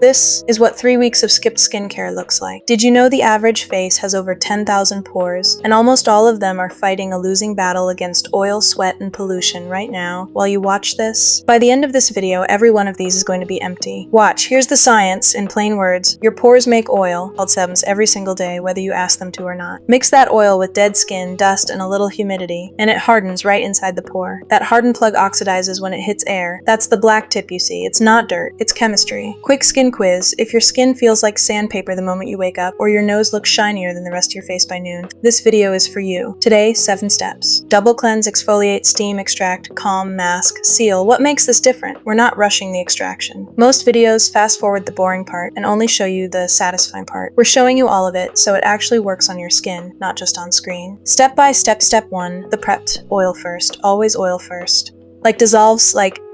This is what 3 weeks of skipped skincare looks like. Did you know the average face has over 10,000 pores, and almost all of them are fighting a losing battle against oil, sweat, and pollution right now while you watch this? By the end of this video, every one of these is going to be empty. Watch, here's the science in plain words. Your pores make oil, called sebums, every single day, whether you ask them to or not. Mix that oil with dead skin, dust, and a little humidity, and it hardens right inside the pore. That hardened plug oxidizes when it hits air. That's the black tip you see. It's not dirt, it's chemistry. Quick skin quiz. If your skin feels like sandpaper the moment you wake up, or your nose looks shinier than the rest of your face by noon, this video is for you. Today, 7 steps. Double cleanse, exfoliate, steam, extract, calm, mask, seal. What makes this different? We're not rushing the extraction. Most videos fast forward the boring part and only show you the satisfying part. We're showing you all of it, so it actually works on your skin, not just on screen. Step by step, step 1, the prepped. Oil first. Always oil first.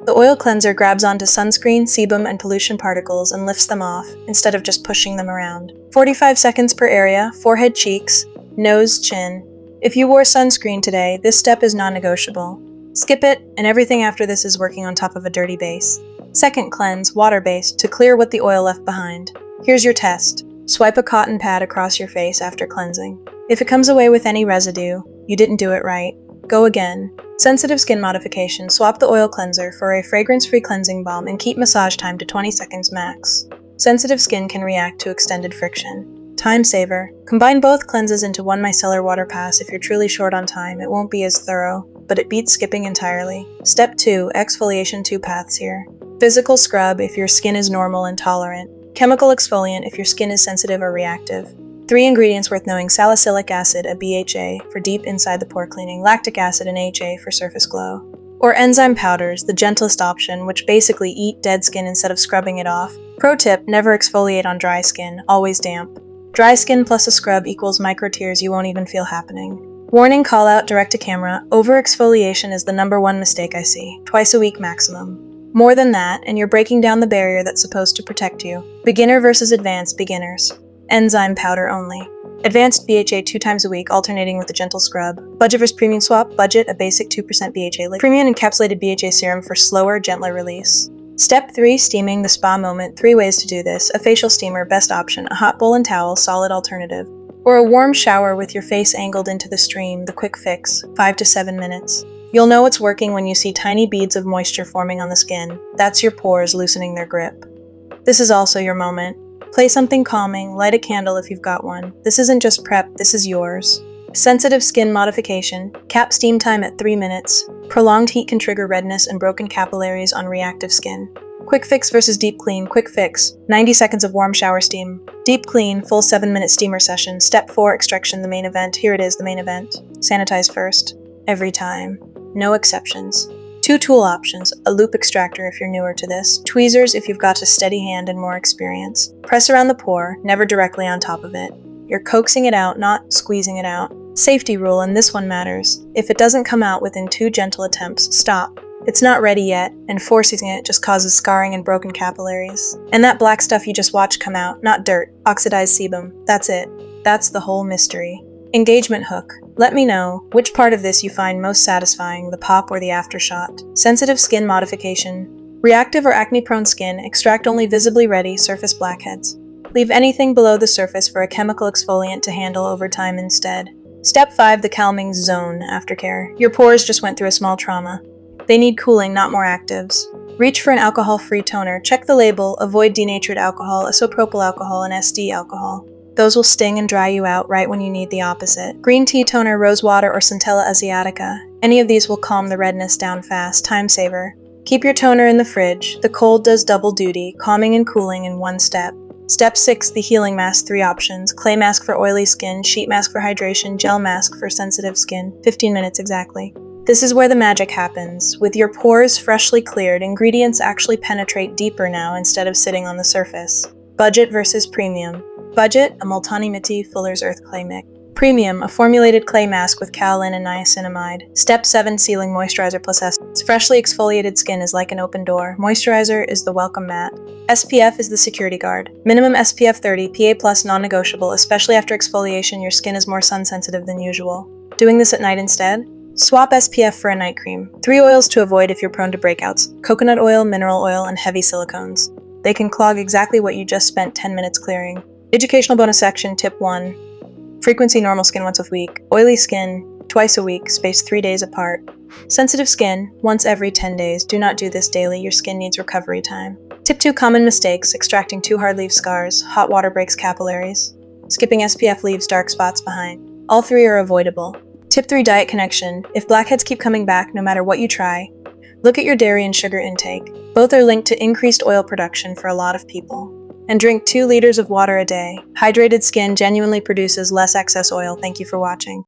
The oil cleanser grabs onto sunscreen, sebum, and pollution particles and lifts them off, instead of just pushing them around. 45 seconds per area, forehead, cheeks, nose, chin. If you wore sunscreen today, this step is non-negotiable. Skip it, and everything after this is working on top of a dirty base. Second cleanse, water-based, to clear what the oil left behind. Here's your test. Swipe a cotton pad across your face after cleansing. If it comes away with any residue, you didn't do it right. Go again. Sensitive skin modification, swap the oil cleanser for a fragrance-free cleansing balm and keep massage time to 20 seconds max. Sensitive skin can react to extended friction. Time saver. Combine both cleanses into one micellar water pass if you're truly short on time. It won't be as thorough, but it beats skipping entirely. Step 2, exfoliation 2 paths here. Physical scrub if your skin is normal and tolerant. Chemical exfoliant if your skin is sensitive or reactive. 3 ingredients worth knowing: salicylic acid, a BHA, for deep inside the pore cleaning, lactic acid, and HA for surface glow. Or enzyme powders, the gentlest option, which basically eat dead skin instead of scrubbing it off. Pro tip, never exfoliate on dry skin, always damp. Dry skin plus a scrub equals micro tears you won't even feel happening. Warning call out direct to camera, over-exfoliation is the #1 mistake I see, twice a week maximum. More than that, and you're breaking down the barrier that's supposed to protect you. Beginner versus advanced beginners. Enzyme powder only. Advanced BHA 2 times a week, alternating with a gentle scrub. Budget vs. premium swap. Budget, a basic 2% BHA liquid. Premium encapsulated BHA serum for slower, gentler release. Step 3, steaming, the spa moment. 3 ways to do this. A facial steamer, best option. A hot bowl and towel, solid alternative. Or a warm shower with your face angled into the stream, the quick fix, 5 to 7 minutes. You'll know it's working when you see tiny beads of moisture forming on the skin. That's your pores loosening their grip. This is also your moment. Play something calming, light a candle if you've got one. This isn't just prep, this is yours. Sensitive skin modification. Cap steam time at 3 minutes. Prolonged heat can trigger redness and broken capillaries on reactive skin. Quick fix versus deep clean. Quick fix. 90 seconds of warm shower steam. Deep clean, full 7-minute steamer session. Step 4, extraction, the main event. Here it is, the main event. Sanitize first. Every time. No exceptions. 2 tool options, a loop extractor if you're newer to this, tweezers if you've got a steady hand and more experience. Press around the pore, never directly on top of it. You're coaxing it out, not squeezing it out. Safety rule, and this one matters. If it doesn't come out within 2 gentle attempts, stop. It's not ready yet, and forcing it just causes scarring and broken capillaries. And that black stuff you just watched come out, not dirt, oxidized sebum. That's it. That's the whole mystery. Engagement hook. Let me know which part of this you find most satisfying, the pop or the aftershot. Sensitive skin modification. Reactive or acne-prone skin, extract only visibly ready surface blackheads. Leave anything below the surface for a chemical exfoliant to handle over time instead. Step 5, the calming zone, aftercare. Your pores just went through a small trauma. They need cooling, not more actives. Reach for an alcohol-free toner. Check the label, avoid denatured alcohol, isopropyl alcohol, and SD alcohol. Those will sting and dry you out right when you need the opposite. Green tea toner, rose water, or Centella asiatica. Any of these will calm the redness down fast. Time saver. Keep your toner in the fridge. The cold does double duty, calming and cooling in one step. Step 6, the healing mask, 3 options. Clay mask for oily skin, sheet mask for hydration, gel mask for sensitive skin. 15 minutes exactly. This is where the magic happens. With your pores freshly cleared, ingredients actually penetrate deeper now instead of sitting on the surface. Budget versus premium. Budget, a Multani Mitti Fuller's Earth Clay Mix. Premium, a formulated clay mask with kaolin and niacinamide. Step 7, sealing moisturizer plus essence. Freshly exfoliated skin is like an open door. Moisturizer is the welcome mat. SPF is the security guard. Minimum SPF 30, PA+, non-negotiable, especially after exfoliation your skin is more sun-sensitive than usual. Doing this at night instead? Swap SPF for a night cream. 3 oils to avoid if you're prone to breakouts: coconut oil, mineral oil, and heavy silicones. They can clog exactly what you just spent 10 minutes clearing. Educational bonus section, tip 1. Frequency: normal skin once a week. Oily skin, twice a week, spaced 3 days apart. Sensitive skin, once every 10 days. Do not do this daily, your skin needs recovery time. Tip 2. Common mistakes: extracting too hard leaves scars. Hot water breaks capillaries. Skipping SPF leaves dark spots behind. All 3 are avoidable. Tip 3. Diet connection: if blackheads keep coming back no matter what you try, look at your dairy and sugar intake. Both are linked to increased oil production for a lot of people. And drink 2 liters of water a day. Hydrated skin genuinely produces less excess oil. Thank you for watching.